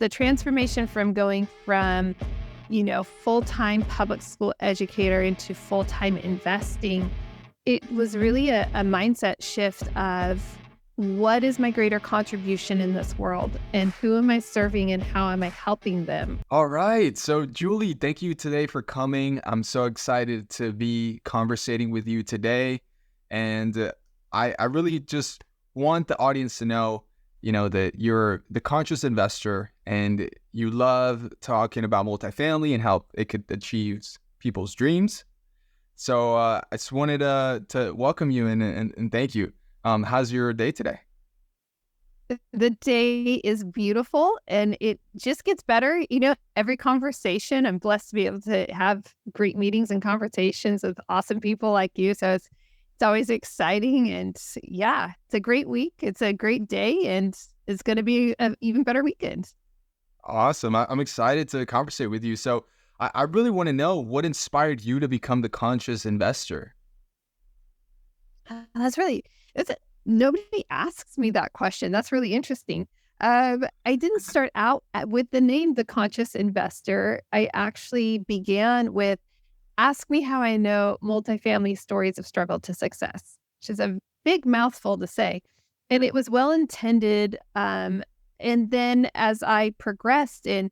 the transformation from going from, full-time public school educator into full-time investing, it was really a mindset shift of what is my greater contribution in this world and who am I serving and how am I helping them? All right. So, Julie, thank you today for coming. I'm so excited to be conversating with you today. And I really just want the audience to know, that you're the conscious investor and you love talking about multifamily and how it could achieve people's dreams. So I just wanted to welcome you and thank you. How's your day today? The day is beautiful and it just gets better. Every conversation, I'm blessed to be able to have great meetings and conversations with awesome people like you. So it's always exciting. And yeah, it's a great week. It's a great day and it's going to be an even better weekend. Awesome. I'm excited to conversate with you. So I really want to know what inspired you to become the conscious investor. Nobody asks me that question. That's really interesting. I didn't start out with the name The Conscious Investor. I actually began with ask me how I know multifamily stories of struggle to success, which is a big mouthful to say. And it was well intended. And then as I progressed and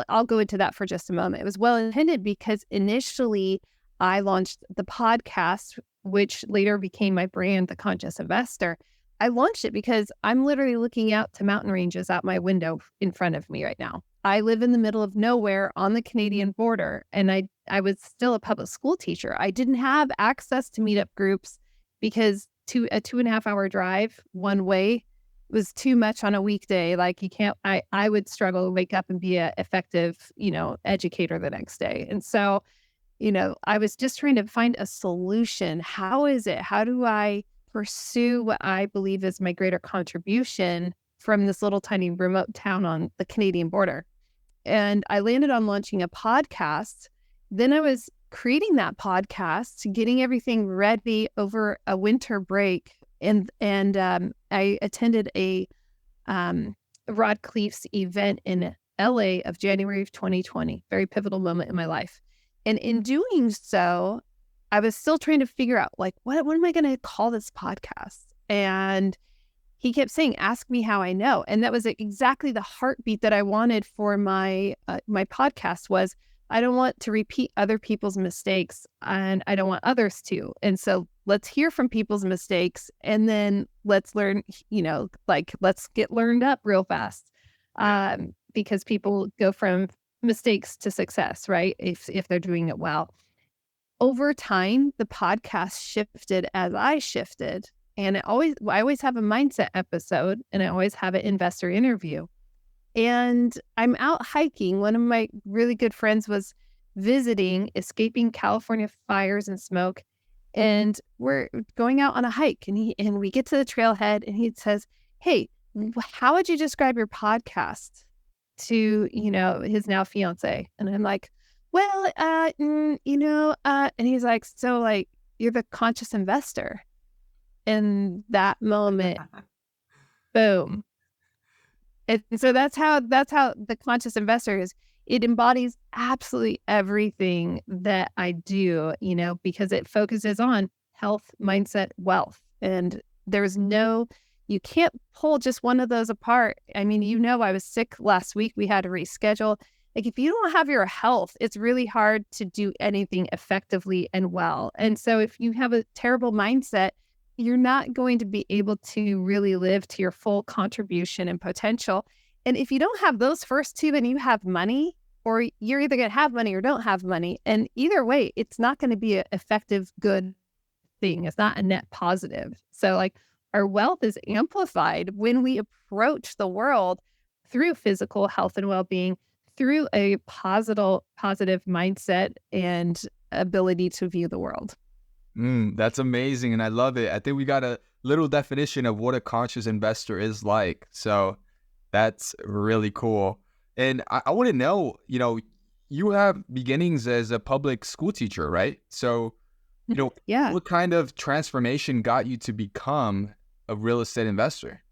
I'll go into that for just a moment. It was well intended because initially I launched the podcast, which later became my brand, The Conscious Investor. I launched it because I'm literally looking out to mountain ranges out my window in front of me right now. I live in the middle of nowhere on the Canadian border, and I was still a public school teacher. I didn't have access to meetup groups because a 2.5 hour drive one way was too much on a weekday. Like I would struggle to wake up and be an effective, educator the next day. And so, I was just trying to find a solution. How do I pursue what I believe is my greater contribution from this little tiny remote town on the Canadian border? And I landed on launching a podcast. Then I was creating that podcast, getting everything ready over a winter break. And I attended a Rod Cleef's event in LA of January of 2020, very pivotal moment in my life. And in doing so, I was still trying to figure out, what am I going to call this podcast? And he kept saying, ask me how I know. And that was exactly the heartbeat that I wanted for my podcast was, I don't want to repeat other people's mistakes and I don't want others to. And so let's hear from people's mistakes and then let's learn, let's get learned up real fast. Because people go from mistakes to success, right? If they're doing it well. Over time, the podcast shifted as I shifted. And I always have a mindset episode and I always have an investor interview. And I'm out hiking. One of my really good friends was escaping California fires and smoke. And we're going out on a hike and we get to the trailhead and he says, hey, how would you describe your podcast to, his now fiance? And I'm like, well, and he's like, so you're the conscious investor. In that moment, boom. And so that's how the conscious investor is. It embodies absolutely everything that I do, because it focuses on health, mindset, wealth. And you can't pull just one of those apart. I mean, I was sick last week. We had to reschedule. If you don't have your health, it's really hard to do anything effectively and well. And so if you have a terrible mindset, you're not going to be able to really live to your full contribution and potential. And if you don't have those first two and you have money, or you're either going to have money or don't have money. And either way, it's not going to be an effective, good thing. It's not a net positive. So our wealth is amplified when we approach the world through physical health and well-being, through a positive mindset and ability to view the world. That's amazing. And I love it. I think we got a little definition of what a conscious investor is like. So that's really cool. And I want to know, you have beginnings as a public school teacher, right? So, Yeah. What kind of transformation got you to become a real estate investor?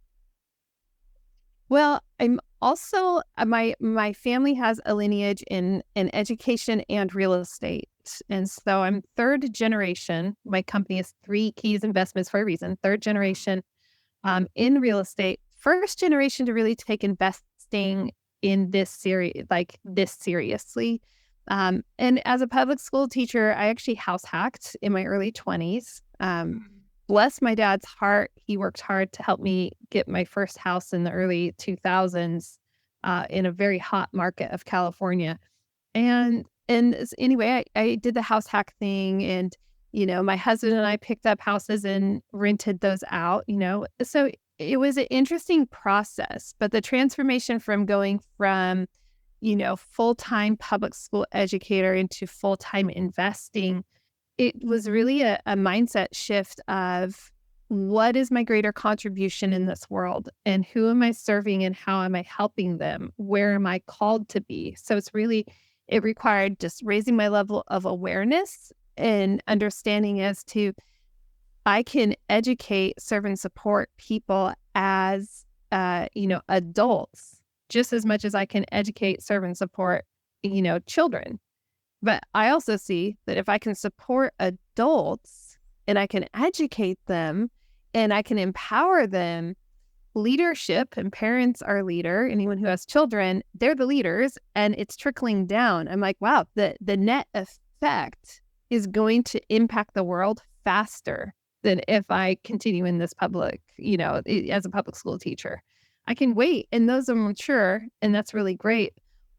Well, I'm Also, my family has a lineage in education and real estate. And so I'm third generation. My company is Three Keys Investments for a reason. Third generation in real estate. First generation to really take investing in this seriously. And as a public school teacher, I actually house hacked in my early 20s. Bless my dad's heart. He worked hard to help me get my first house in the early 2000s in a very hot market of California. Anyway, I did the house hack thing, and my husband and I picked up houses and rented those out. So it was an interesting process. But the transformation from going from full-time public school educator into full-time investing, it was really a mindset shift of what is my greater contribution in this world, and who am I serving, and how am I helping them? Where am I called to be? So it required just raising my level of awareness and understanding as to I can educate, serve, and support people as adults just as much as I can educate, serve, and support children. But I also see that if I can support adults and I can educate them and I can empower them, leadership, and parents are leader. Anyone who has children, they're the leaders, and it's trickling down. I'm like, wow, the net effect is going to impact the world faster than if I continue in this public, as a public school teacher. I can wait, and those are mature, and that's really great.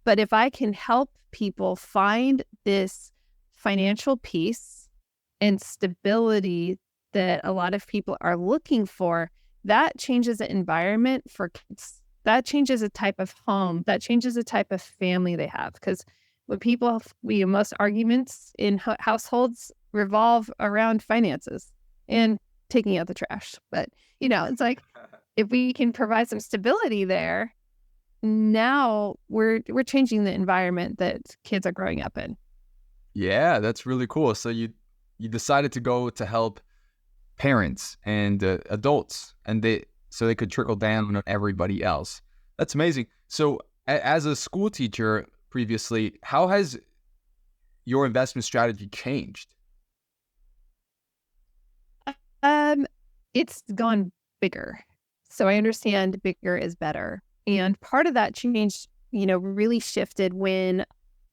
But if I can help people find this financial peace and stability that a lot of people are looking for, that changes the environment for kids. That changes the type of home. That changes the type of family they have. Because most arguments in households revolve around finances and taking out the trash. But, it's like, if we can provide some stability there, now we're changing the environment that kids are growing up in. Yeah, that's really cool. So you decided to go to help parents and adults, and so they could trickle down on everybody else. That's amazing. So as a school teacher previously, how has your investment strategy changed? It's gone bigger. So I understand bigger is better. And part of that change, really shifted when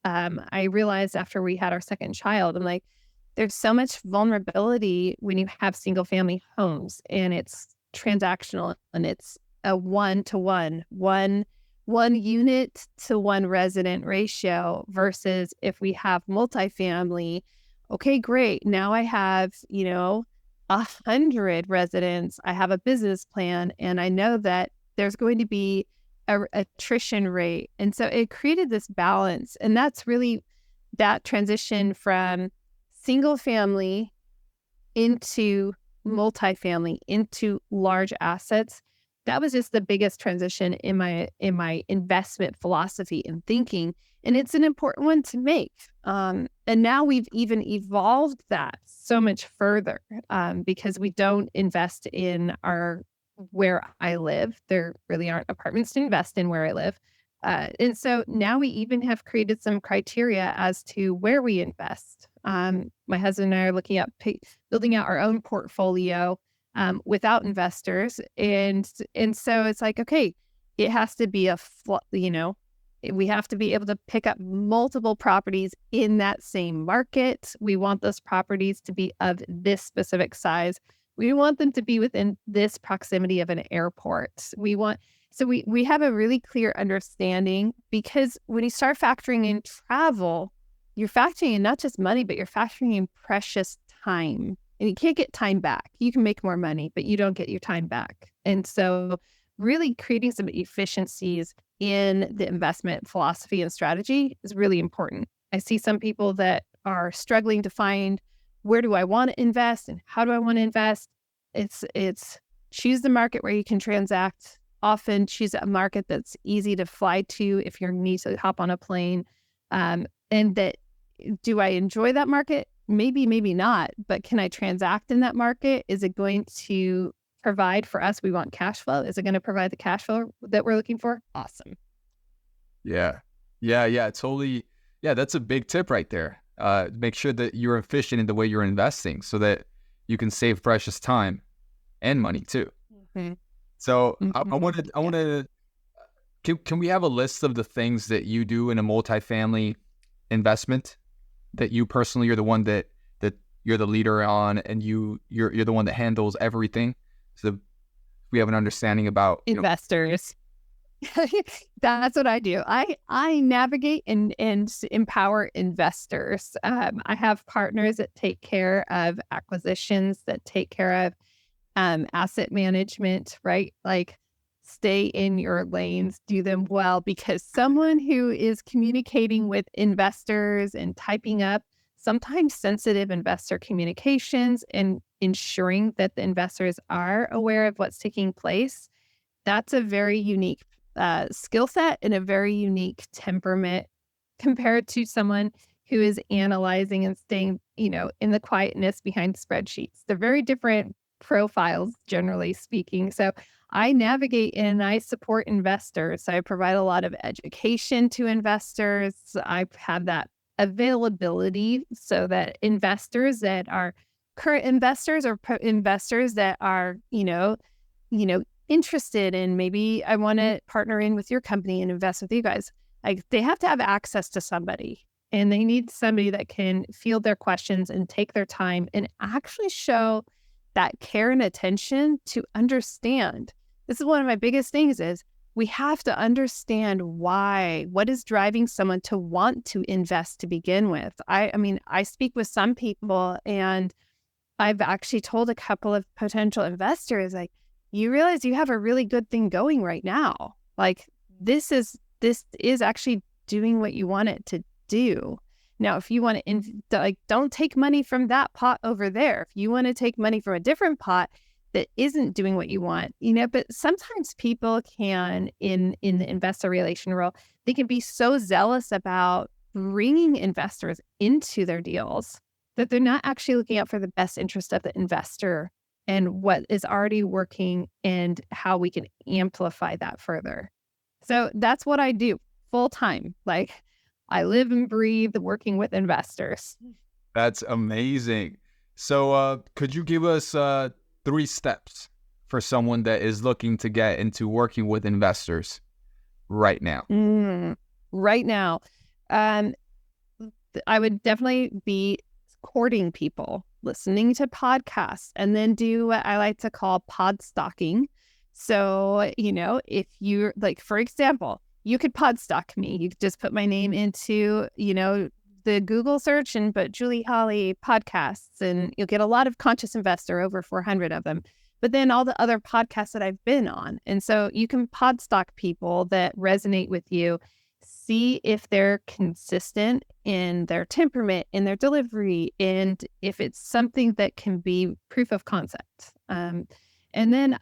I realized after we had our second child, I'm like, there's so much vulnerability when you have single family homes, and it's transactional, and it's a 1-to-1, one unit to one resident ratio, versus if we have multifamily, okay, great. Now I have, 100 residents. I have a business plan, and I know that there's going to be a attrition rate. And so it created this balance. And that's really that transition from single family into multifamily, into large assets. That was just the biggest transition in my investment philosophy and thinking. And it's an important one to make. And now we've even evolved that so much further because we don't invest in where I live. There really aren't apartments to invest in where I live. And so now we even have created some criteria as to where we invest. My husband and I are looking at building out our own portfolio without investors. And so it's like, okay, it has to be we have to be able to pick up multiple properties in that same market. We want those properties to be of this specific size. We want them to be within this proximity of an airport. We have a really clear understanding, because when you start factoring in travel, you're factoring in not just money, but you're factoring in precious time. And you can't get time back. You can make more money, but you don't get your time back. And so really creating some efficiencies in the investment philosophy and strategy is really important. I see some people that are struggling to find, where do I want to invest and how do I want to invest? It's choose the market where you can transact. Often choose a market that's easy to fly to if you need to hop on a plane. And that, do I enjoy that market? Maybe, maybe not. But can I transact in that market? Is it going to provide for us? We want cash flow. Is it going to provide the cash flow that we're looking for? Awesome. Yeah. Yeah. Totally. Yeah. That's a big tip right there. Make sure that you're efficient in the way you're investing so that you can save precious time and money too. Mhm. So I Mhm. wanted, I Yeah. want to, can we have a list of the things that you do in a multifamily investment that you personally are the one that you're the leader on, and you're the one that handles everything? So we have an understanding about, Investors. That's what I do. I navigate and empower investors. I have partners that take care of acquisitions, that take care of asset management, right? Like stay in your lanes, do them well, because someone who is communicating with investors and typing up sometimes sensitive investor communications and ensuring that the investors are aware of what's taking place, that's a very unique skill set and a very unique temperament compared to someone who is analyzing and staying, in the quietness behind spreadsheets. They're very different profiles, generally speaking. So I navigate and I support investors. I provide a lot of education to investors. I have that availability so that investors that are current investors or investors that are, interested in maybe I want to partner in with your company and invest with you guys. Like they have to have access to somebody and they need somebody that can field their questions and take their time and actually show that care and attention to understand. This is one of my biggest things is we have to understand what is driving someone to want to invest to begin with. I mean, I speak with some people and I've actually told a couple of potential investors, like, you realize you have a really good thing going right now. Like this is actually doing what you want it to do. Now, if you want to don't take money from that pot over there. If you want to take money from a different pot that isn't doing what you want, but sometimes people can in the investor relation role, they can be so zealous about bringing investors into their deals that they're not actually looking out for the best interest of the investor and what is already working and how we can amplify that further. So that's what I do full time. Like I live and breathe working with investors. That's amazing. So, could you give us 3 steps for someone that is looking to get into working with investors right now? Right now, um, I would definitely be courting people, listening to podcasts, and then do what I like to call pod stalking. So, if you're like, for example, you could pod stalk me. You could just put my name into, the Google search and put Julie Holly podcasts, and you'll get a lot of conscious investor, over 400 of them. But then all the other podcasts that I've been on. And so you can pod stalk people that resonate with you, see if they're consistent in their temperament, in their delivery, and if it's something that can be proof of concept. And then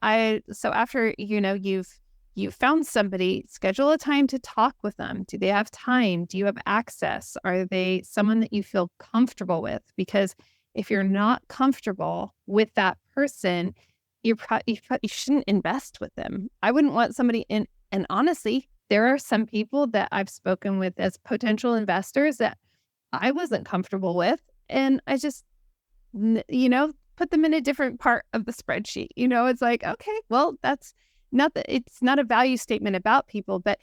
so after, you've found somebody, schedule a time to talk with them. Do they have time? Do you have access? Are they someone that you feel comfortable with? Because if you're not comfortable with that person, you shouldn't invest with them. I wouldn't want somebody in, and honestly, there are some people that I've spoken with as potential investors that I wasn't comfortable with. And I just, put them in a different part of the spreadsheet. It's like, okay, well, that's not that it's not a value statement about people, but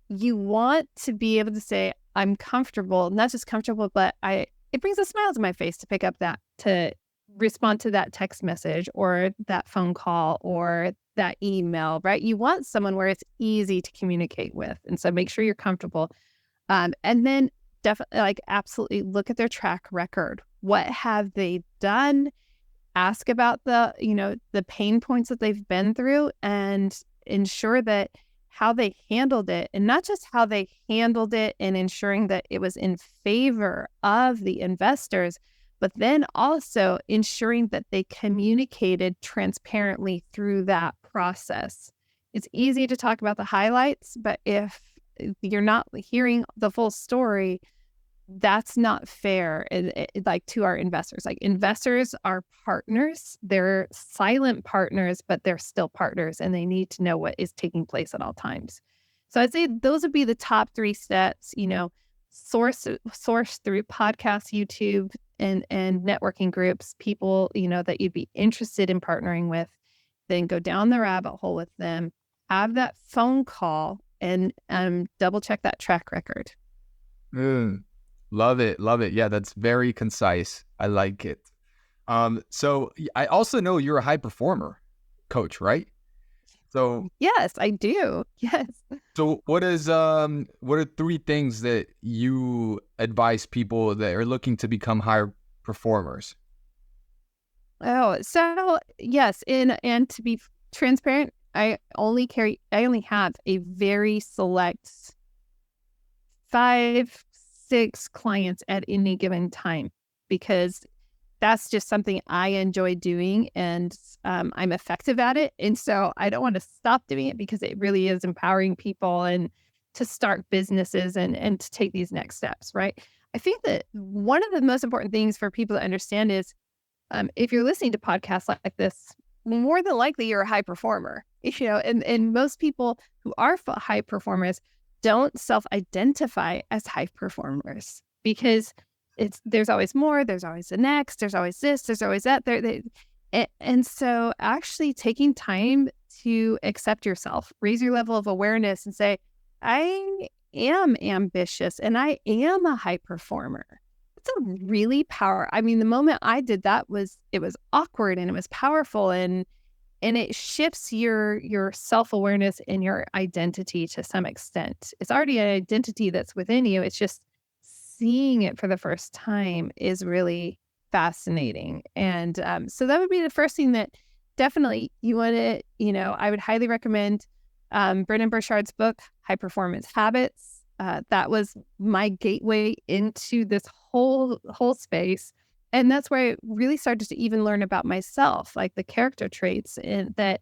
you want to be able to say, I'm comfortable, not just comfortable, but it brings a smile to my face to pick up to respond to that text message or that phone call or that email, right? You want someone where it's easy to communicate with. And so make sure you're comfortable. And then definitely absolutely look at their track record. What have they done? Ask about the pain points that they've been through and ensure that how they handled it, and not just how they handled it and ensuring that it was in favor of the investors, but then also ensuring that they communicated transparently through that process. It's easy to talk about the highlights, but if you're not hearing the full story, that's not fair. To our investors. Like investors are partners. They're silent partners, but they're still partners, and they need to know what is taking place at all times. So I'd say those would be the top 3 steps, source through podcasts, YouTube, and networking groups, people, that you'd be interested in partnering with, then go down the rabbit hole with them, have that phone call, and double check that track record. Love it. Love it. Yeah, that's very concise. I like it. So I also know you're a high performer coach, right? So Yes, I do. Yes. so what are 3 things that you advise people that are looking to become high performers? Oh, so yes, and to be transparent, I only have a very select 5, 6 clients at any given time, because that's just something I enjoy doing, and I'm effective at it. And so I don't want to stop doing it, because it really is empowering people and to start businesses and to take these next steps, right? I think that one of the most important things for people to understand is, if you're listening to podcasts like this, more than likely you're a high performer, and most people who are high performers don't self-identify as high performers, because there's always more, there's always the next, there's always this, there's always that. And so actually taking time to accept yourself, raise your level of awareness and say, I am ambitious and I am a high performer. It's a really I mean, the moment I did that it was awkward and it was powerful, and it shifts your self-awareness and your identity to some extent. It's already an identity that's within you. It's just seeing it for the first time is really fascinating. And so that would be the first thing that definitely you want to, I would highly recommend Brendon Burchard's book, High Performance Habits. That was my gateway into this whole space. And that's where I really started to even learn about myself, like the character traits that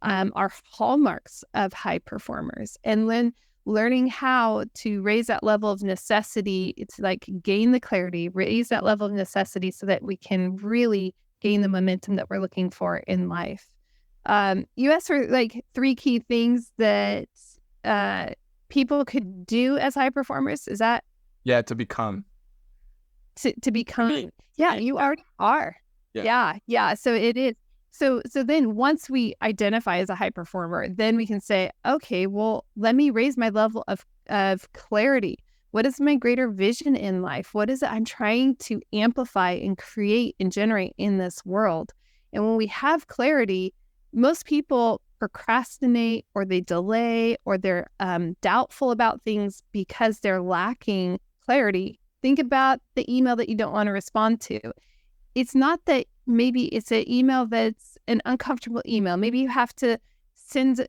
are hallmarks of high performers. And then learning how to raise that level of necessity, it's like gain the clarity, raise that level of necessity so that we can really gain the momentum that we're looking for in life. You asked for like 3 key things that people could do as high performers. Is that? Yeah, to become. To become. Yeah, you already are. Yeah. So it is. So then once we identify as a high performer, then we can say, okay, well, let me raise my level of clarity. What is my greater vision in life? What is it I'm trying to amplify and create and generate in this world? And when we have clarity, most people procrastinate, or they delay, or they're doubtful about things because they're lacking clarity. Think about the email that you don't want to respond to. It's not that maybe it's an email that's an uncomfortable email. Maybe you have to send,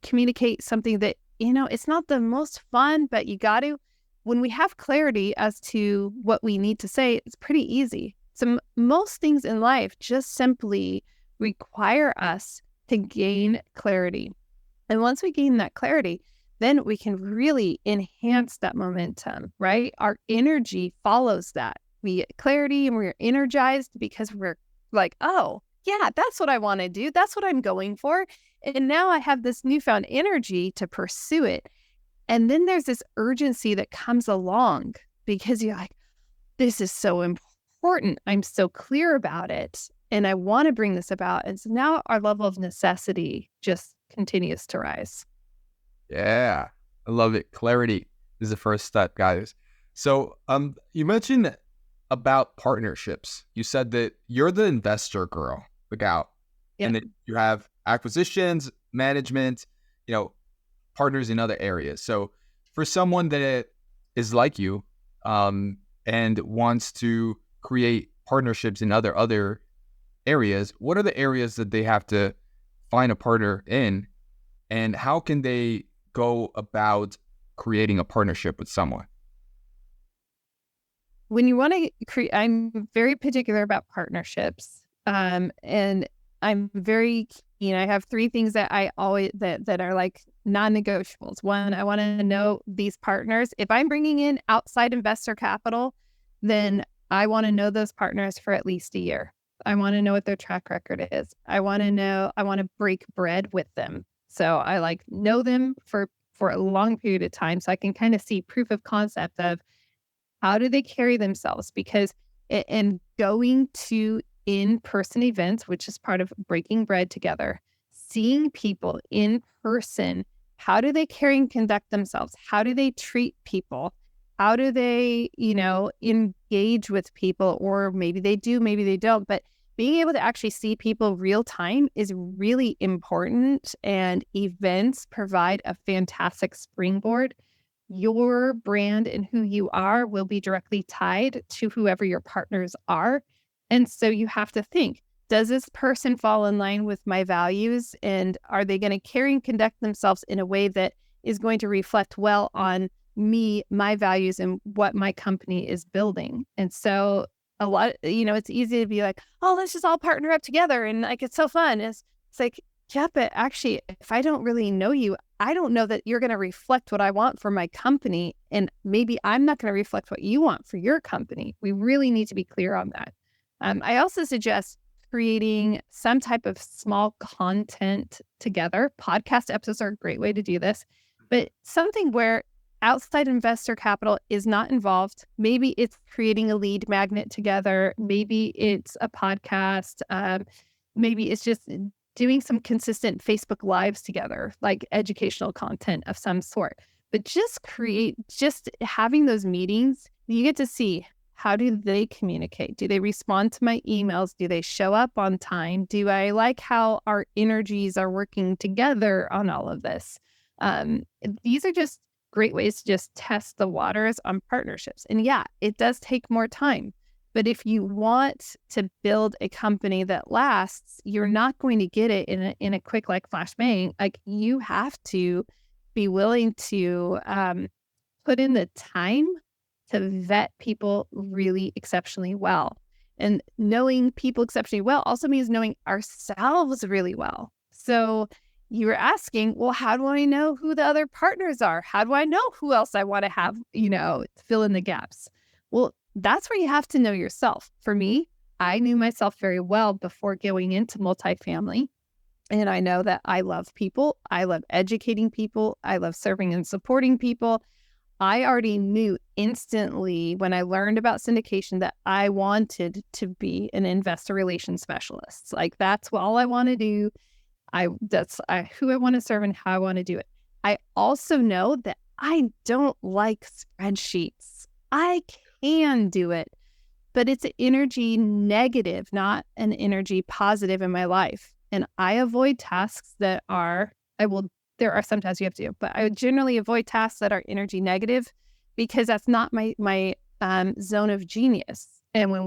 communicate something that, it's not the most fun, but you got to. When we have clarity as to what we need to say, it's pretty easy. So most things in life just simply require us to gain clarity. And once we gain that clarity, then we can really enhance that momentum, right? Our energy follows that. We get clarity and we're energized because we're like, oh, yeah, that's what I want to do. That's what I'm going for. And now I have this newfound energy to pursue it. And then there's this urgency that comes along because you're like, this is so important. I'm so clear about it. And I want to bring this about. And so now our level of necessity just continues to rise. Yeah, I love it. Clarity is the first step, guys. So you mentioned about partnerships. You said that you're the investor girl, the gal. Yeah. And that you have acquisitions, management, partners in other areas. So for someone that is like you and wants to create partnerships in other areas, what are the areas that they have to find a partner in, and how can they go about creating a partnership with someone? When you want to create, I'm very particular about partnerships. And I'm very keen. I have 3 things that I always, that are like non-negotiables. One, I want to know these partners. If I'm bringing in outside investor capital, then I want to know those partners for at least a year. I want to know what their track record is. I want to break bread with them. So I know them for for a long period of time. So I can kind of see proof of concept of how do they carry themselves? Because in going to in-person events, which is part of breaking bread together, seeing people in person, how do they carry and conduct themselves? How do they treat people? How do they, engage with people? Or maybe they do, maybe they don't. But being able to actually see people real time is really important. And events provide a fantastic springboard. Your brand and who you are will be directly tied to whoever your partners are. And so you have to think, does this person fall in line with my values? And are they going to carry and conduct themselves in a way that is going to reflect well on me, my values, and what my company is building? And so a lot, it's easy to be like, oh, let's just all partner up together. And like, it's so fun. It's like, yeah, but actually, if I don't really know you, I don't know that you're going to reflect what I want for my company. And maybe I'm not going to reflect what you want for your company. We really need to be clear on that. I also suggest creating some type of small content together. Podcast episodes are a great way to do this, but something where outside investor capital is not involved. Maybe it's creating a lead magnet together. Maybe it's a podcast. Maybe it's just doing some consistent Facebook Lives together, like educational content of some sort. But just having those meetings, you get to see, how do they communicate? Do they respond to my emails? Do they show up on time? Do I like how our energies are working together on all of this? These are just great ways to just test the waters on partnerships. And yeah, it does take more time. But if you want to build a company that lasts, you're not going to get it in a quick, like, flash bang. Like, you have to be willing to put in the time to vet people really exceptionally well. And knowing people exceptionally well also means knowing ourselves really well. So you were asking, well, how do I know who the other partners are? How do I know who else I want to have, fill in the gaps? Well, that's where you have to know yourself. For me, I knew myself very well before going into multifamily. And I know that I love people. I love educating people. I love serving and supporting people. I already knew instantly when I learned about syndication that I wanted to be an investor relations specialist. Like, that's all I want to do. That's who I want to serve and how I want to do it. I also know that I don't like spreadsheets. I can do it, but it's an energy negative, not an energy positive in my life. And I avoid tasks there are some tasks you have to do, but I would generally avoid tasks that are energy negative because that's not my zone of genius. And when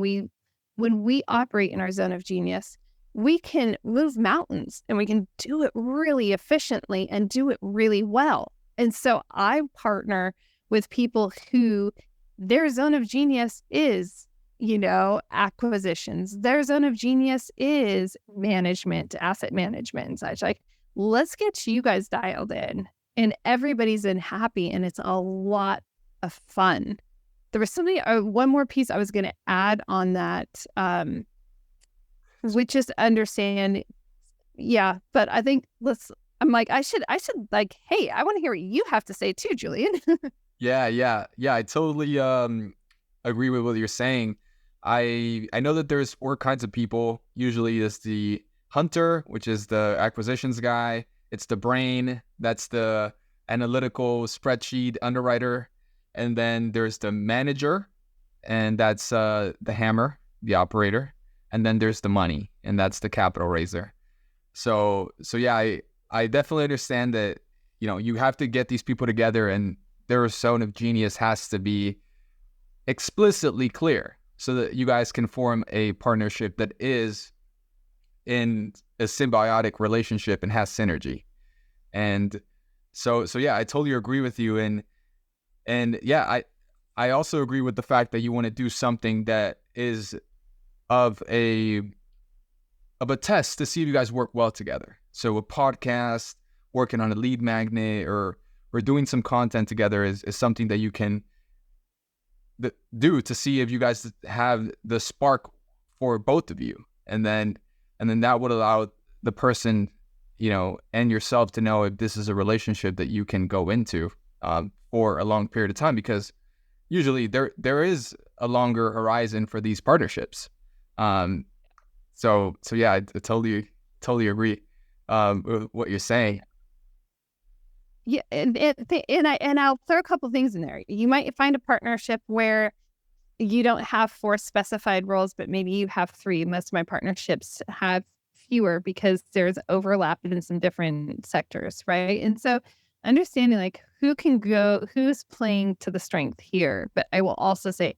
we operate in our zone of genius, we can move mountains and we can do it really efficiently and do it really well. And so I partner with people who their zone of genius is, acquisitions. Their zone of genius is management, asset management and such. Like, let's get you guys dialed in, and everybody's been happy, and it's a lot of fun. There was one more piece I was going to add on that, which is understand. Yeah, but I think I should like, hey, I want to hear what you have to say too, Julian. Yeah. I totally agree with what you're saying. I know that there's 4 kinds of people. Usually it's the hunter, which is the acquisitions guy. It's the brain, that's the analytical spreadsheet underwriter. And then there's the manager, and that's the hammer, the operator. And then there's the money, and that's the capital raiser. So yeah, I definitely understand that, you have to get these people together, and their zone of genius has to be explicitly clear so that you guys can form a partnership that is in a symbiotic relationship and has synergy. And so yeah, I totally agree with you. And yeah, I also agree with the fact that you want to do something that is of a test to see if you guys work well together. So a podcast, working on a lead magnet, or doing some content together is something that you can do to see if you guys have the spark for both of you. And then that would allow the person and yourself to know if this is a relationship that you can go into for a long period of time, because usually there is a longer horizon for these partnerships. So yeah, I totally agree with what you're saying. Yeah, and I'll throw a couple things in there. You might find a partnership where you don't have 4 specified roles, but maybe you have 3. Most of my partnerships have fewer because there's overlap in some different sectors, right? And so understanding like who's playing to the strength here. But I will also say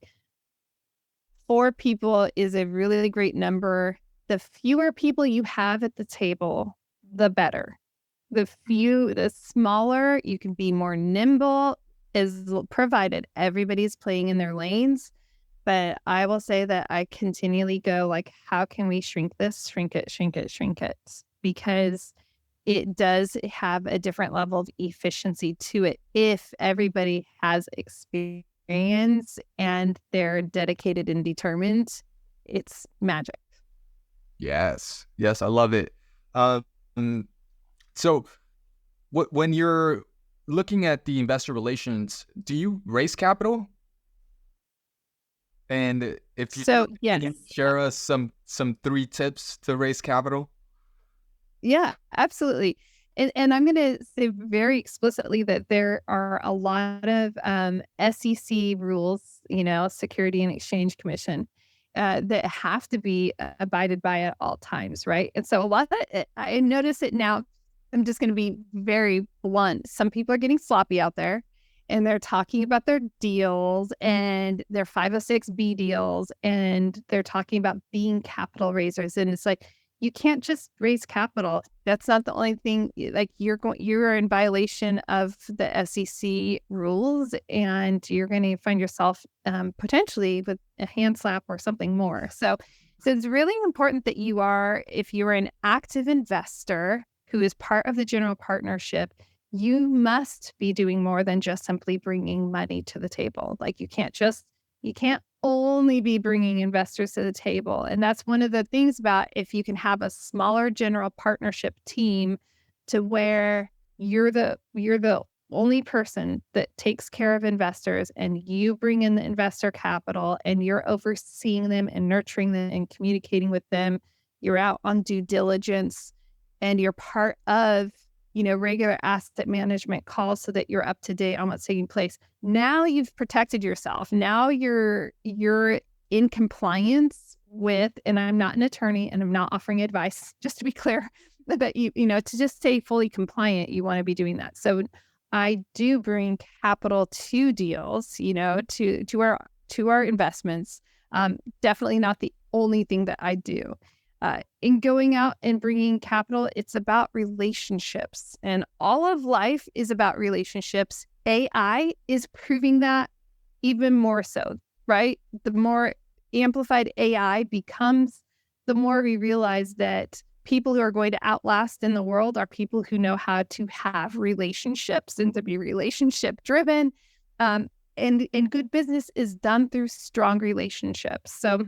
4 people is a really great number. The fewer people you have at the table, the better. The smaller, you can be more nimble, is provided everybody's playing in their lanes. But I will say that I continually go like, how can we shrink this, shrink it, shrink it, shrink it? Because it does have a different level of efficiency to it if everybody has experience and they're dedicated and determined. It's magic. Yes, I love it. Um, so when you're looking at the investor relations, do you raise capital? And if you So can yes, you share us some 3 tips to raise capital? yeah, absolutely. And I'm going to say very explicitly that there are a lot of SEC rules, Security and Exchange Commission, that have to be abided by at all times, right? And so a lot of it, I notice it now. I'm just going to be very blunt. Some people are getting sloppy out there and they're talking about their deals and their 506B deals, and they're talking about being capital raisers. And it's like, you can't just raise capital. That's not the only thing. Like you're in violation of the SEC rules, and you're going to find yourself potentially with a hand slap or something more. So it's really important that if you are an active investor who is part of the general partnership, you must be doing more than just simply bringing money to the table. Like you can't only be bringing investors to the table. And that's one of the things about if you can have a smaller general partnership team to where you're the only person that takes care of investors, and you bring in the investor capital and you're overseeing them and nurturing them and communicating with them. You're out on due diligence and you're part of regular asset management calls so that you're up to date on what's taking place. Now you've protected yourself. Now you're in compliance with, and I'm not an attorney and I'm not offering advice, just to be clear, but to just stay fully compliant, you want to be doing that. So I do bring capital to deals, to our investments. Definitely not the only thing that I do. In going out and bringing capital, it's about relationships, and all of life is about relationships. AI is proving that even more so, right? The more amplified AI becomes, the more we realize that people who are going to outlast in the world are people who know how to have relationships and to be relationship driven. And good business is done through strong relationships. So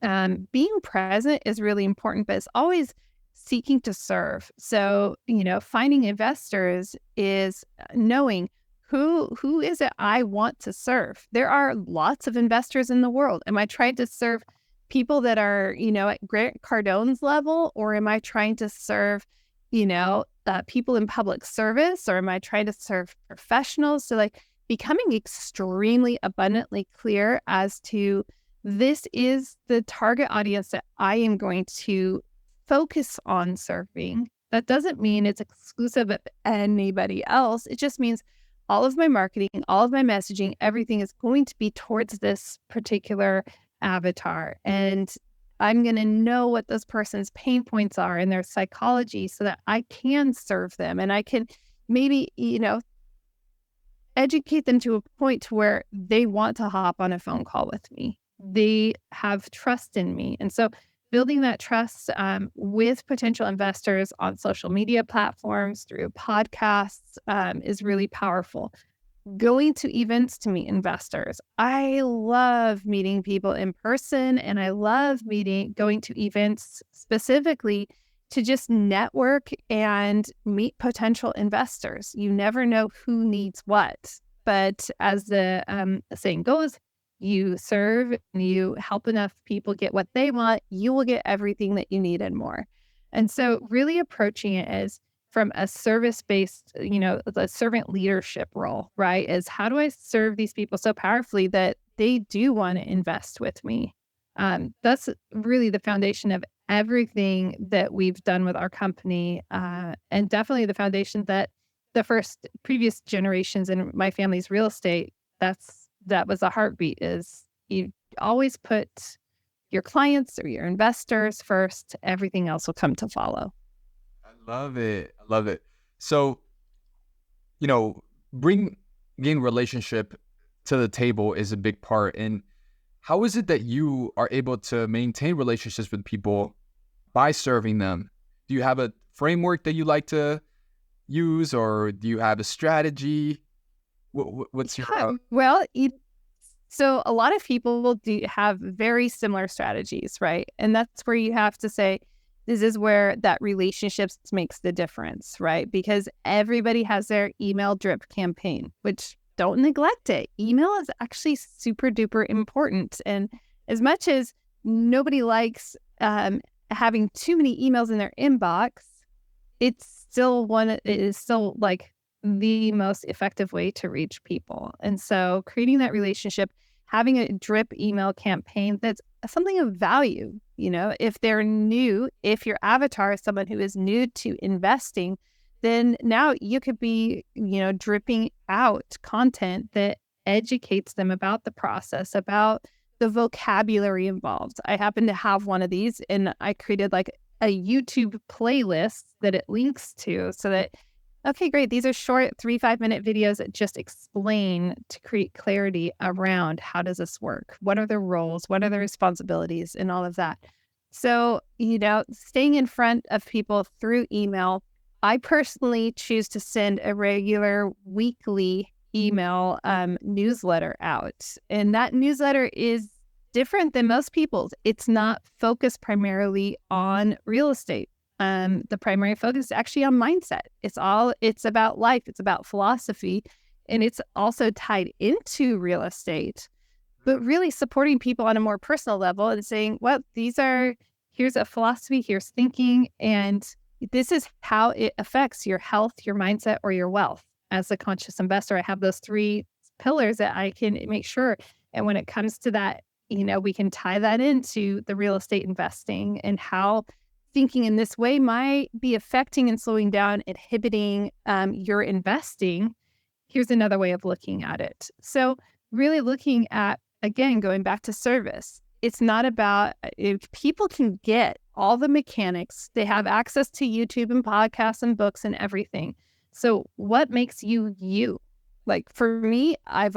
being present is really important, but it's always seeking to serve. So, finding investors is knowing who is it I want to serve. There are lots of investors in the world. Am I trying to serve people that are, at Grant Cardone's level, or am I trying to serve, people in public service, or am I trying to serve professionals? So like becoming extremely abundantly clear as to this is the target audience that I am going to focus on serving. That doesn't mean it's exclusive of anybody else. It just means all of my marketing, all of my messaging, everything is going to be towards this particular avatar. And I'm going to know what those person's pain points are and their psychology so that I can serve them. And I can maybe, educate them to a point to where they want to hop on a phone call with me. They have trust in me. And so building that trust with potential investors on social media platforms, through podcasts, is really powerful. Going to events to meet investors. I love meeting people in person, and I love going to events specifically to just network and meet potential investors. You never know who needs what. But as the saying goes, you serve and you help enough people get what they want, you will get everything that you need and more. And so really approaching it as from a service-based, the servant leadership role, right? Is how do I serve these people so powerfully that they do want to invest with me? That's really the foundation of everything that we've done with our company, and definitely the foundation that the first previous generations in my family's real estate, that was a heartbeat, is you always put your clients or your investors first, everything else will come to follow. I love it. I love it. So, bringing relationship to the table is a big part. And how is it that you are able to maintain relationships with people by serving them? Do you have a framework that you like to use, or do you have a strategy? What's your Well, so a lot of people will have very similar strategies, right? And that's where you have to say, this is where that relationships makes the difference, right? Because everybody has their email drip campaign, which don't neglect it. Email is actually super duper important. And as much as nobody likes having too many emails in their inbox, it is still like the most effective way to reach people. And so creating that relationship, having a drip email campaign that's something of value, if they're new, if your avatar is someone who is new to investing, then now you could be, dripping out content that educates them about the process, about the vocabulary involved. I happen to have one of these, and I created like a YouTube playlist that it links to so that, okay, great. These are short 3-5 minute videos that just explain to create clarity around how does this work? What are the roles? What are the responsibilities and all of that? So, staying in front of people through email, I personally choose to send a regular weekly email newsletter out. And that newsletter is different than most people's. It's not focused primarily on real estate. The primary focus is actually on mindset. It's about life. It's about philosophy. And it's also tied into real estate, but really supporting people on a more personal level and saying, well, here's a philosophy, here's thinking, and this is how it affects your health, your mindset, or your wealth. As a conscious investor, I have those 3 pillars that I can make sure. And when it comes to that, we can tie that into the real estate investing and how thinking in this way might be affecting and slowing down, inhibiting your investing. Here's another way of looking at it. So really looking at, again, going back to service, it's not about, if people can get all the mechanics, they have access to YouTube and podcasts and books and everything. So what makes you you? Like for me, I'm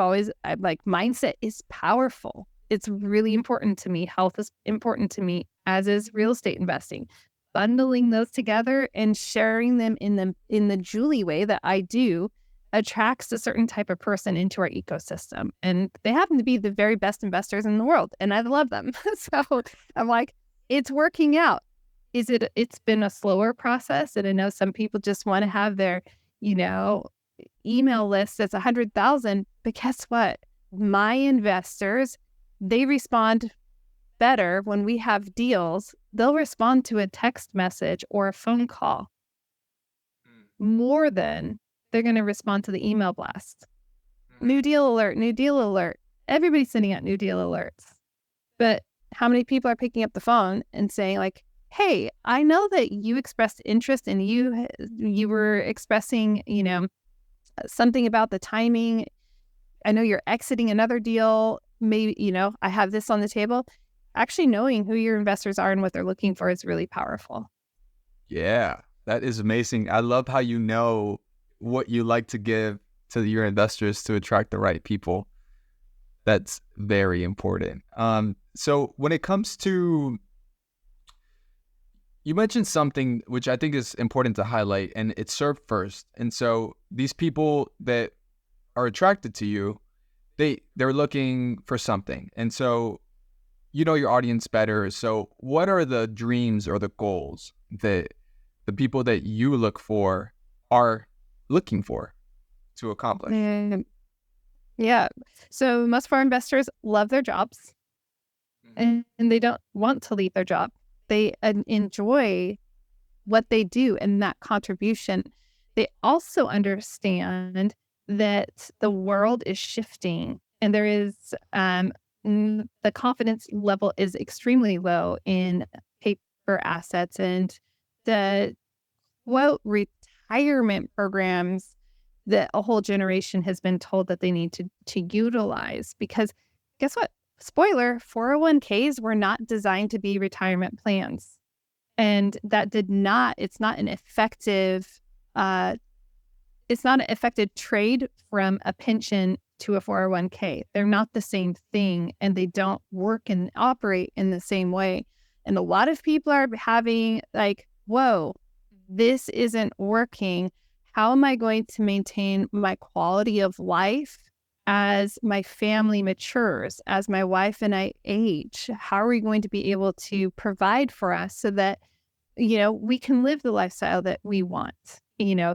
like, mindset is powerful. It's really important to me. Health is important to me, as is real estate investing. Bundling those together and sharing them in the Julie way that I do attracts a certain type of person into our ecosystem. And they happen to be the very best investors in the world. And I love them. So I'm like, it's working out. It's been a slower process. And I know some people just want to have their, email list that's 100,000. But guess what? My investors, they respond better when we have deals. They'll respond to a text message or a phone call more than they're going to respond to the email blast. New deal alert, new deal alert. Everybody's sending out new deal alerts. But how many people are picking up the phone and saying like, hey, I know that you expressed interest and you were expressing, something about the timing. I know you're exiting another deal. Maybe, I have this on the table. Actually knowing who your investors are and what they're looking for is really powerful. Yeah, that is amazing. I love how you know what you like to give to your investors to attract the right people. That's very important. So when it comes to, you mentioned something which I think is important to highlight, and it's serve first. And so these people that are attracted to you, they're looking for something. And so you know your audience better. So what are the dreams or the goals that the people that you look for are looking for to accomplish? And yeah. So most of our investors love their jobs and they don't want to leave their job. They enjoy what they do and that contribution. They also understand that the world is shifting and there is the confidence level is extremely low in paper assets and the quote retirement programs that a whole generation has been told that they need to utilize. Because guess what? Spoiler, 401ks were not designed to be retirement plans. And that it's not an effective trade from a pension to a 401k. They're not the same thing and they don't work and operate in the same way. And a lot of people are having like, whoa, this isn't working. How am I going to maintain my quality of life as my family matures, as my wife and I age? How are we going to be able to provide for us so that, we can live the lifestyle that we want,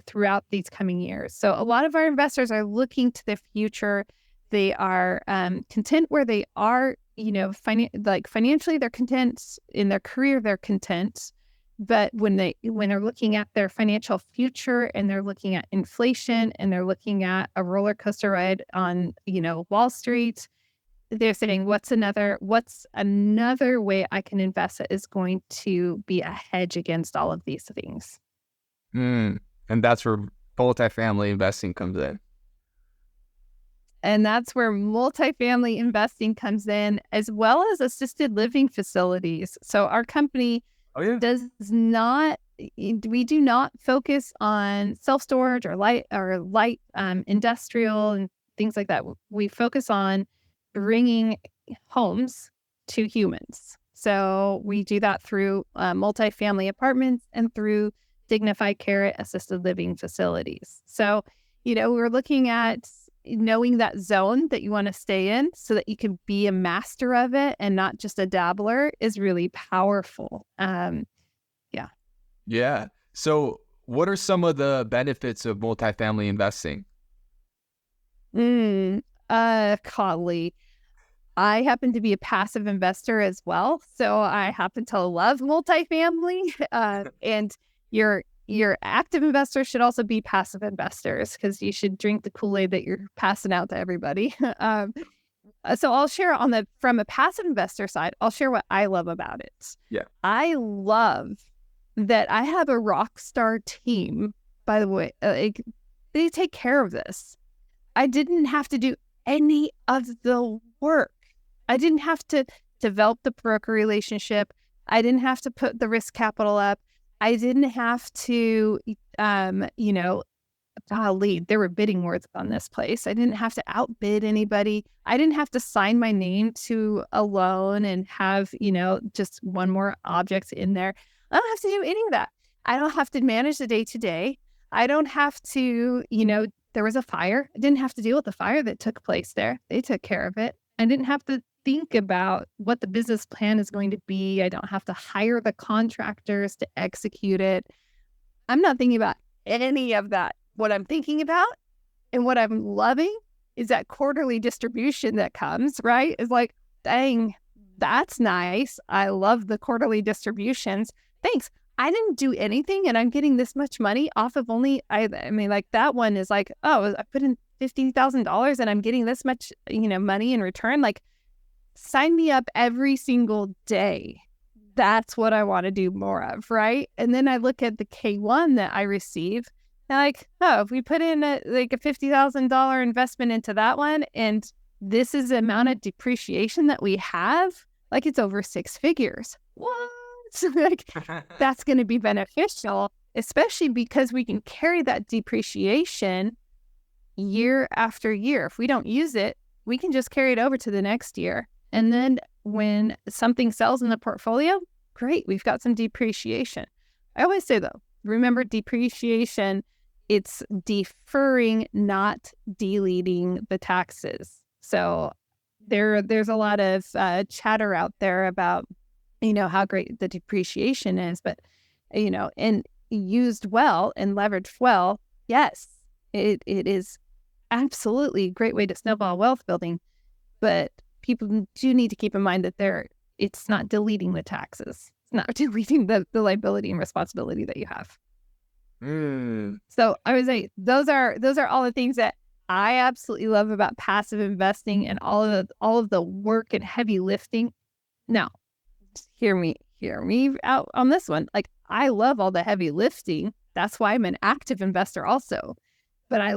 throughout these coming years? So a lot of our investors are looking to the future. They are content where they are, financially, they're content. In their career, they're content. But when they're looking at their financial future and they're looking at inflation and they're looking at a roller coaster ride on, Wall Street, they're saying, what's another way I can invest that is going to be a hedge against all of these things? And that's where multifamily investing comes in. And that's where multifamily investing comes in, as well as assisted living facilities. So our company we do not focus on self-storage or light industrial and things like that. We focus on bringing homes to humans. So we do that through multifamily apartments and through dignified care assisted living facilities. So, we're looking at knowing that zone that you want to stay in so that you can be a master of it and not just a dabbler is really powerful. Yeah. So what are some of the benefits of multifamily investing? Golly. I happen to be a passive investor as well. So I happen to love multifamily. And your active investors should also be passive investors because you should drink the Kool-Aid that you're passing out to everybody. So I'll share from a passive investor side, I'll share what I love about it. Yeah. I love that I have a rock star team, by the way. They take care of this. I didn't have to do any of the work. I didn't have to develop the broker relationship. I didn't have to put the risk capital up. I didn't have to, golly, there were bidding wars on this place. I didn't have to outbid anybody. I didn't have to sign my name to a loan and have, just one more object in there. I don't have to do any of that. I don't have to manage the day-to-day. I don't have to, there was a fire. I didn't have to deal with the fire that took place there. They took care of it. I didn't have to think about what the business plan is going to be. I don't have to hire the contractors to execute it. I'm not thinking about any of that. What I'm thinking about and what I'm loving is that quarterly distribution that comes, right? It's like, dang, that's nice. I love the quarterly distributions. Thanks. I didn't do anything and I'm getting this much money off of only, I mean, like that one is like, oh, I put in $50,000 and I'm getting this much, money in return. Like, sign me up every single day. That's what I want to do more of, right? And then I look at the K1 that I receive and like, oh, if we put in a $50,000 investment into that one and this is the amount of depreciation that we have, like it's over 6 figures. What? Like, that's going to be beneficial, especially because we can carry that depreciation year after year. If we don't use it, we can just carry it over to the next year. And then when something sells in the portfolio, great, we've got some depreciation. I always say, though, remember depreciation, it's deferring, not deleting the taxes. So there's a lot of chatter out there about, how great the depreciation is. But, and used well and leveraged well, yes, it is absolutely a great way to snowball wealth building. But people do need to keep in mind that it's not deleting the taxes. It's not deleting the liability and responsibility that you have. So I would say those are all the things that I absolutely love about passive investing and all of the work and heavy lifting. Now, hear me out on this one. Like, I love all the heavy lifting. That's why I'm an active investor also. But I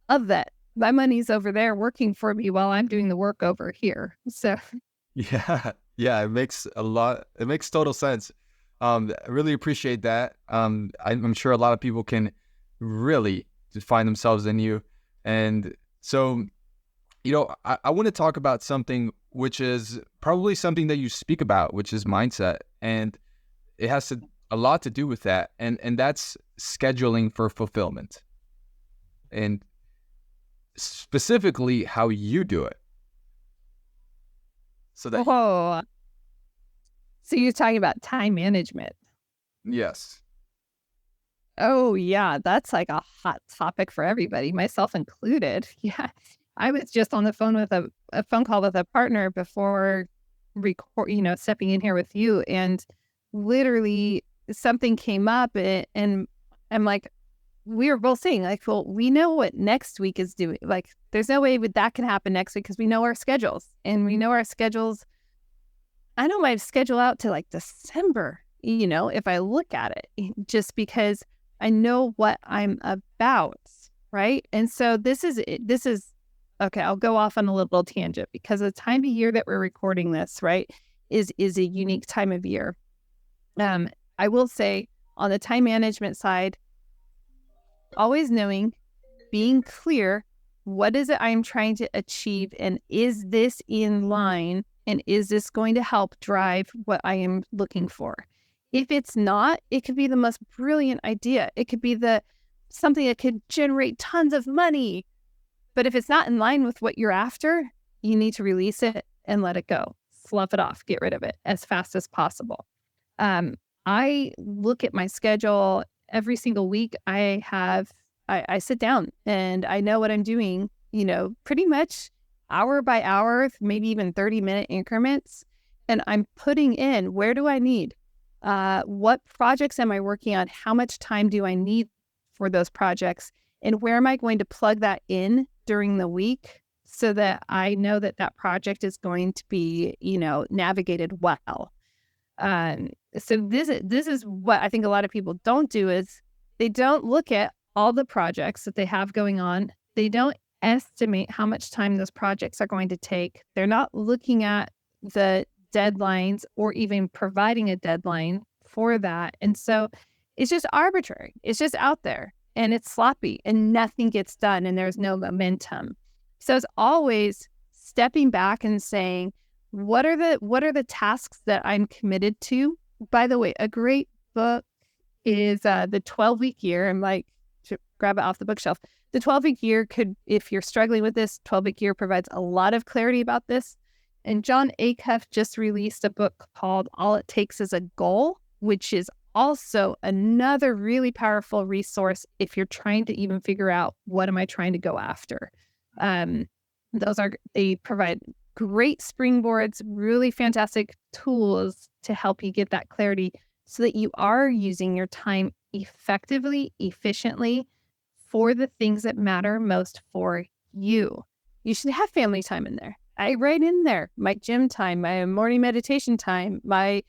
love that my money's over there working for me while I'm doing the work over here. So Yeah, it makes total sense. I really appreciate that. I'm sure a lot of people can really just find themselves in you. And so, I want to talk about something which is probably something that you speak about, which is mindset. And it has a lot to do with that. And that's scheduling for fulfillment. And specifically how you do it. So you're talking about time management. Yes. Oh yeah, that's like a hot topic for everybody, myself included. Yeah. I was just on the phone with a phone call with a partner before stepping in here with you, and literally something came up, and I'm like, we were both saying, like, well, we know what next week is doing. Like, there's no way that can happen next week because we know our schedules. And we know our schedules. I know my schedule out to like December, if I look at it, just because I know what I'm about, right? And so this is okay, I'll go off on a little tangent because the time of year that we're recording this, right, is a unique time of year. I will say on the time management side, always knowing, being clear, what is it I'm trying to achieve, and is this in line, and is this going to help drive what I am looking for? If it's not, it could be the most brilliant idea. It could be something that could generate tons of money. But if it's not in line with what you're after, you need to release it and let it go. Slough it off, get rid of it as fast as possible. I look at my schedule every single week. I sit down and I know what I'm doing, pretty much hour by hour, maybe even 30-minute increments. And I'm putting in, where do I need? What projects am I working on? How much time do I need for those projects? And where am I going to plug that in during the week so that I know that project is going to be, navigated well? So this is what I think a lot of people don't do, is they don't look at all the projects that they have going on. They don't estimate how much time those projects are going to take. They're not looking at the deadlines or even providing a deadline for that. And so it's just arbitrary. It's just out there and it's sloppy and nothing gets done and there's no momentum. So it's always stepping back and saying, what are the tasks that I'm committed to? By the way, a great book is the 12-week year. I'm like, to grab it off the bookshelf. The 12-week year if you're struggling with this, 12-week year provides a lot of clarity about this. And John Acuff just released a book called All It Takes Is a Goal, which is also another really powerful resource if you're trying to even figure out, what am I trying to go after? They provide great springboards, really fantastic tools to help you get that clarity so that you are using your time effectively, efficiently for the things that matter most for you. You should have family time in there. I write in there my gym time, my morning meditation time, my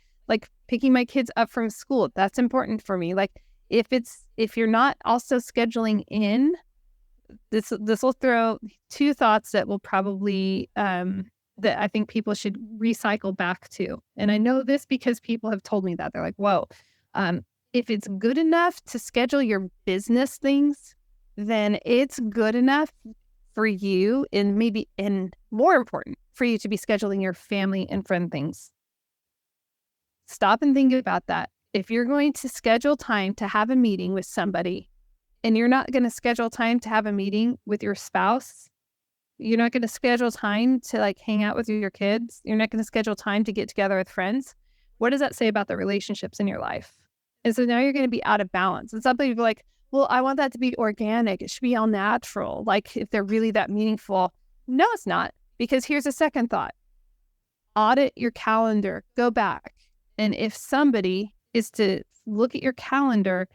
picking my kids up from school. That's important for me. If you're not also scheduling in, this will throw two thoughts that will probably that I think people should recycle back to. And I know this because people have told me that. They're like, whoa, if it's good enough to schedule your business things, then it's good enough for you, and more important, for you to be scheduling your family and friend things. Stop and think about that. If you're going to schedule time to have a meeting with somebody, and you're not going to schedule time to have a meeting with your spouse, you're not going to schedule time to hang out with your kids, you're not going to schedule time to get together with friends, what does that say about the relationships in your life? And so now you're going to be out of balance. And some people are like, well, I want that to be organic. It should be all natural. Like if they're really that meaningful. No, it's not. Because here's a second thought. Audit your calendar. Go back. And if somebody is to look at your calendar,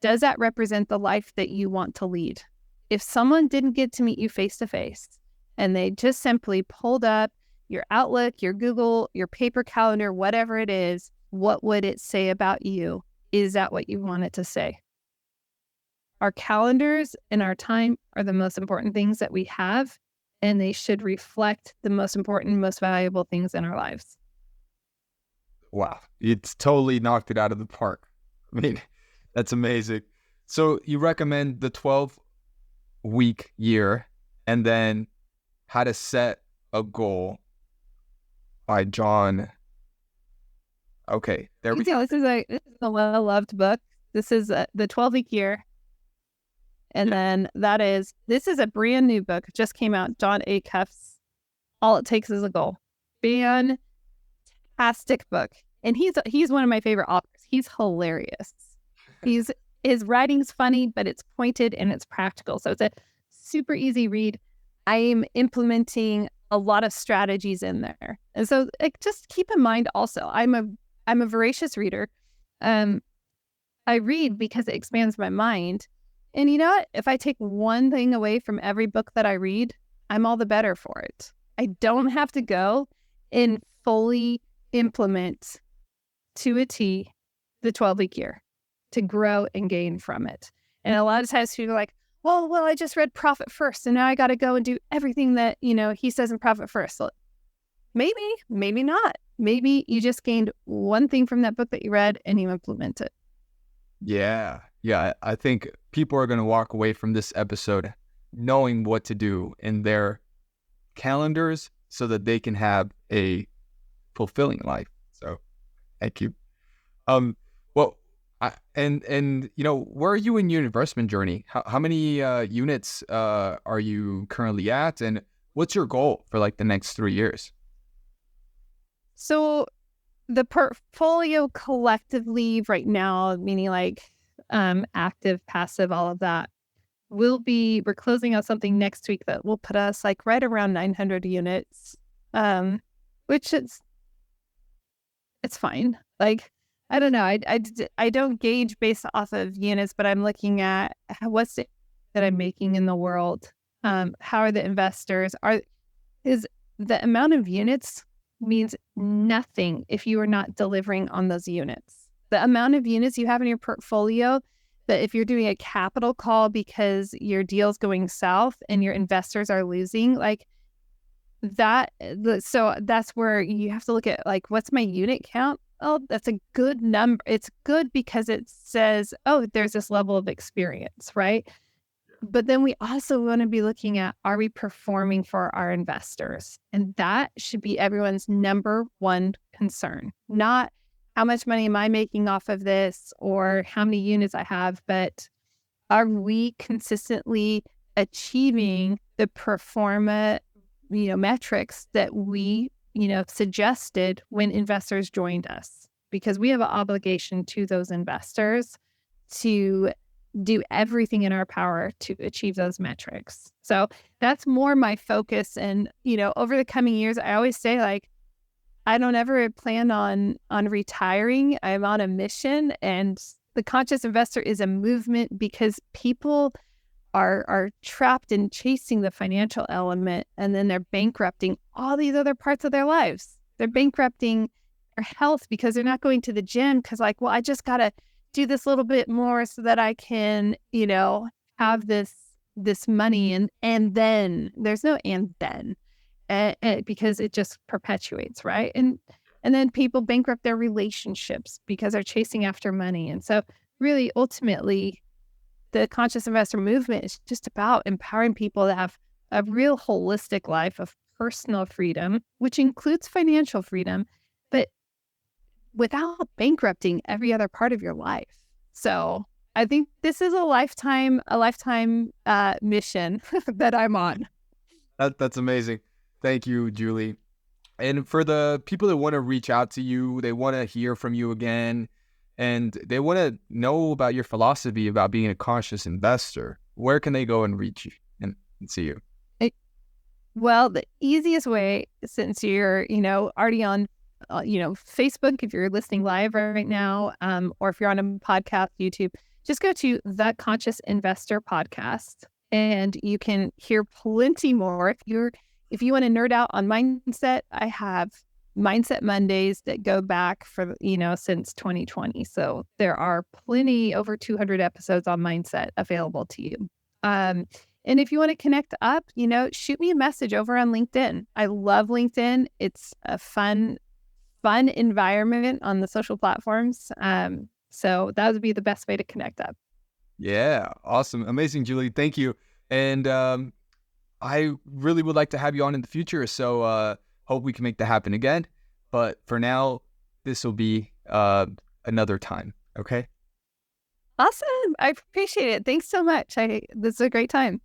does that represent the life that you want to lead? If someone didn't get to meet you face to face and they just simply pulled up your Outlook, your Google, your paper calendar, whatever it is, what would it say about you? Is that what you want it to say? Our calendars and our time are the most important things that we have, and they should reflect the most important, most valuable things in our lives. Wow. It's totally knocked it out of the park. I mean, that's amazing. So you recommend the 12-week year and then How to Set a Goal by John. Okay, there we go. This is a well-loved book. This is the 12-week year. And then this is a brand new book. It just came out. John Acuff's All It Takes Is a Goal. Fantastic book. And he's one of my favorite authors. He's hilarious. His writing's funny, but it's pointed and it's practical. So it's a super easy read. I am implementing a lot of strategies in there. And so just keep in mind also, I'm a voracious reader. I read because it expands my mind. And you know what? If I take one thing away from every book that I read, I'm all the better for it. I don't have to go and fully implement to a T the 12-week year to grow and gain from it. And a lot of times people are like, well, I just read Profit First, and now I got to go and do everything that, he says in Profit First. So maybe not. Maybe you just gained one thing from that book that you read and you implement it. Yeah. I think people are going to walk away from this episode knowing what to do in their calendars so that they can have a fulfilling life. So thank you. Well, where are you in your investment journey? How many units are you currently at, and what's your goal for like the next 3 years? So the portfolio collectively right now, meaning like active, passive, all of that, we're closing out something next week that will put us like right around 900 units, which it's fine. Like, I don't know. I don't gauge based off of units, but I'm looking at what's it that I'm making in the world. How are the investors? Is the amount of units means nothing if you are not delivering on those units. The amount of units you have in your portfolio, that if you're doing a capital call because your deal's going south and your investors are losing, like that. So that's where you have to look at like, what's my unit count? Oh, that's a good number. It's good because it says, oh, there's this level of experience, right? But then we also want to be looking at, are we performing for our investors? And that should be everyone's number one concern. Not how much money am I making off of this or how many units I have, but are we consistently achieving the performa, metrics that we, suggested when investors joined us? Because we have an obligation to those investors to do everything in our power to achieve those metrics. So that's more my focus. And, over the coming years, I always say, like, I don't ever plan on retiring. I'm on a mission, and the conscious investor is a movement because people are trapped in chasing the financial element, and then they're bankrupting all these other parts of their lives. They're bankrupting their health because they're not going to the gym because, like, well, I just got to do this little bit more so that I can, have this money. And then there's no and then. Because it just perpetuates, right? And then people bankrupt their relationships because they're chasing after money. And so really, ultimately, the conscious investor movement is just about empowering people to have a real holistic life of personal freedom, which includes financial freedom, but without bankrupting every other part of your life. So I think this is a lifetime mission that I'm on. That's amazing. Thank you, Julie. And for the people that want to reach out to you, they want to hear from you again, and they want to know about your philosophy about being a conscious investor, where can they go and reach you and see you? Well, the easiest way, since you're, already on, Facebook, if you're listening live right now, or if you're on a podcast, YouTube, just go to the Conscious Investor Podcast, and you can hear plenty more. If you want to nerd out on mindset, I have Mindset Mondays that go back for, since 2020. So there are plenty, over 200 episodes on mindset available to you. And if you want to connect up, shoot me a message over on LinkedIn. I love LinkedIn. It's a fun environment on the social platforms. So that would be the best way to connect up. Yeah, awesome. Amazing, Julie. Thank you. And I really would like to have you on in the future. So hope we can make that happen again. But for now, this will be another time. Okay. Awesome. I appreciate it. Thanks so much. This is a great time.